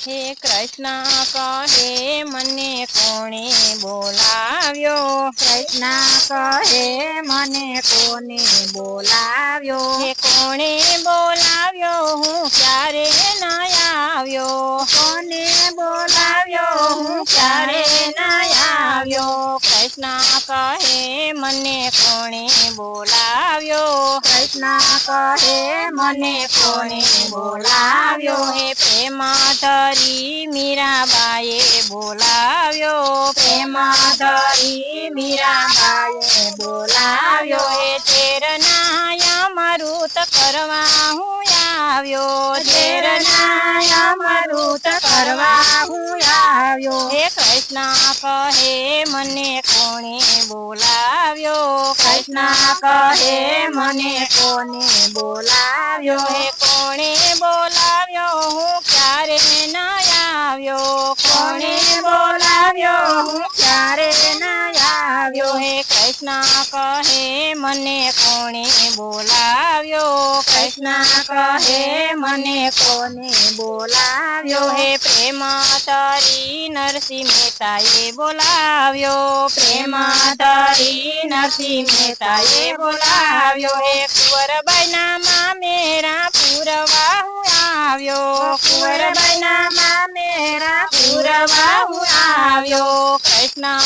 હે કૃષ્ણ કહે મને કોણે બોલાવ્યો, કૃષ્ણ કહે મને કોને બોલાવ્યો, હે કોણે બોલાવ્યો હું ક્યારે ન આવ્યો, કોને બોલાવ્યો હું ક્યારે ક્યારે ન આવ્યો. કૃષ્ણ કહે મને કોણે બોલાવ્યો, કૃષ્ણ કહે મને કોને બોલાવ્યો, હે પ્રેમ ધરી મીરાબાઈએ બોલાવ્યો, પ્રેમ ધરી મીરાબાઈએ બોલાવ્યો, હે ઝેરના અમૃત કરવા હું આવ્યો, ઝેરના અમૃત કરવા હું આવ્યો, હે કૃષ્ણ કહે મને કોણે બોલાવ્યો, કૃષ્ણ કહે મને કોને બોલાવ્યો, હે કોણે બોલાવ્યો હું ક્યારે ન આવ્યો, કોને બોલાવ્યો હું ક્યારે ન આવ્યો, હે કૃષ્ણ કહે મને કોણે બોલાવ્યો, કૃષ્ણ કહે મને કોને બોલાવ્યો, હે પ્રેમ તારી નરસિંહ મહેતાએ બોલાવ્યો, પ્રેમ ધરી નરસિંહ મહેતાએ બોલાવ્યો, હે કુંવરબાઈના મામેરા પૂરવા હું આવ્યો, કુંવરબાઈના મામેરા પૂરવા હું આવ્યો. કૃષ્ણ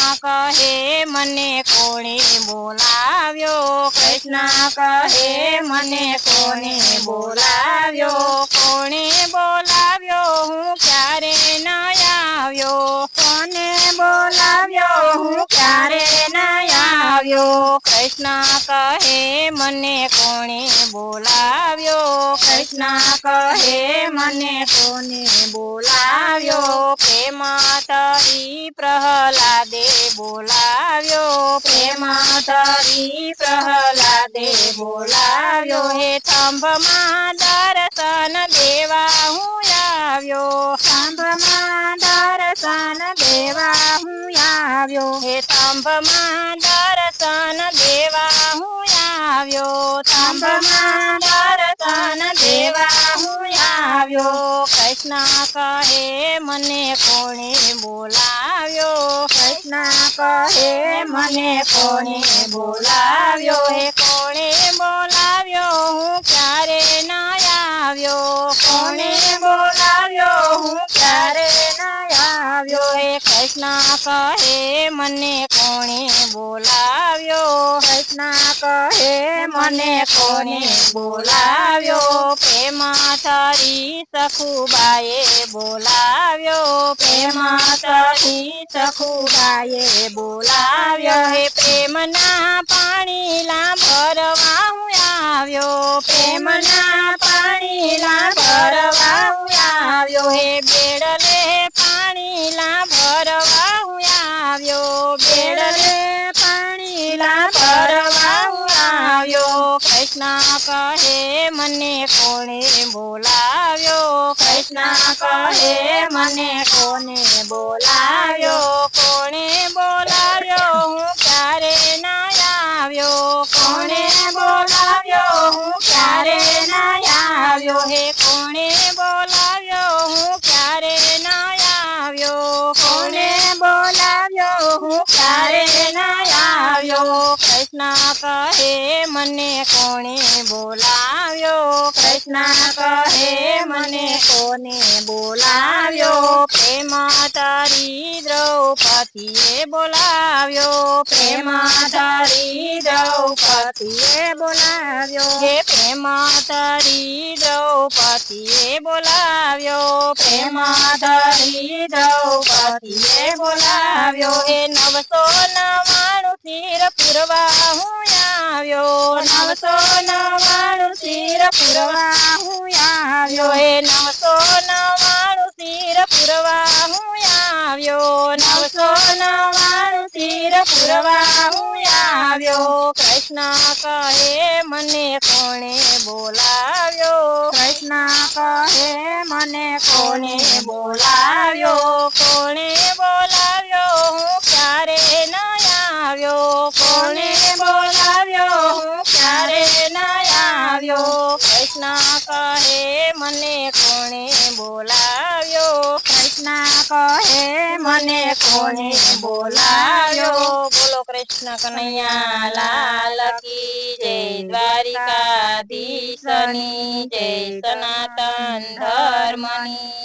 કહે મને કોણે બોલાવ્યો, કૃષ્ણ કહે મને કોને બોલાવ્યો, કોણે બોલાવ્યો હું ક્યારે ન આવ્યો, કોને બોલાવ્યો હું ક્યારે ન આવ્યો, કૃષ્ણ કહે મને કોણે બોલાવ્યો, કૃષ્ણ કહે મને કોને બોલાવ્યો, પ્રેમ તારી પ્રહલાદે બોલાવ્યો, પ્રેમ ધરી પ્રહલાદે બોલાવ્યો, હે થંભમાં દર્શન દેવા હું આવ્યો, સ્તંભમાં દર્શન દેવા હું આવ્યો, હે થંભમાં દર્શન દેવા હું આવ્યો, સ્તંભમાં દર્શન દેવા હું આવ્યો, કૃષ્ણ કહે મને કોણે બોલાવ્યો, કૃષ્ણ કહે મને કોને બોલાવ્યો, હે કોણે બોલાવ્યો હું ક્યારે ન આવ્યો, કોને બોલાવ્યો હું ક્યારે ન આવ્યો, હે કૃષ્ણ કહે મને કોણે બોલાવ્યો, કૃષ્ણ કહે મને કોને બોલાવ્યો, પ્રેમ તારી સખુબાએ બોલાવ્યો, પ્રેમ ધરી સખુબાઈએ બોલાવ્યો, હે પ્રેમના પાણીલા ભરવા હું આવ્યો, પ્રેમના પાણીલા ભરવા હું આવ્યો, હે બેડલે પાણીલા ભરવા હું આવ્યો, બેડલે પાણીલા ભરવા હું આવ્યો, કૃષ્ણ કહે મને કોણે બોલાવ્યો, કૃષ્ણ કહે મને કોને બોલાવ્યો, કોણે બોલાવ્યો હું ક્યારે ન આવ્યો, કોને બોલાવ્યો હું ક્યારે ન આવ્યો, હે કોણે બોલાવ્યો હું ક્યારે ન આવ્યો, કોને બોલાવ્યો હું ક્યારે ન આવ્યો, કૃષ્ણ કહે મને કોણે બોલાવ્યો, કૃષ્ણ કહે મને કોને બોલાવ્યો, પ્રેમ તારી દ્રૌપદીએ બોલાવ્યો, પ્રેમ ધરી દ્રૌપદીએ બોલાવ્યો, હે પ્રેમ તારી દ્રૌપદીએ બોલાવ્યો, પ્રેમ ધરી દ્રૌપદીએ બોલાવ્યો, હે 999 તીર પુરવા હું આવ્યો, 999 તીર પુરવા હું આવ્યો, હે 999 તીર પુરવા હું આવ્યો, 999 તીર પુરવા હું આવ્યો, કૃષ્ણ કહે મને કોણે બોલાવ્યો, કૃષ્ણ કહે મને કોને બોલાવ્યો, કોણે બોલાવ્યો હું ક્યારે ન આવ્યો, કોને બોલાવ્યો હું ક્યારે ન આવ્યો, કૃષ્ણ કહે મને કોણે બોલાવ્યો, કૃષ્ણ કહે મને કોણે બોલાવ્યો. બોલો કૃષ્ણ કનૈયા લાલ કી જય, દ્વારિકાધીશની જય, સનાતન ધર્મની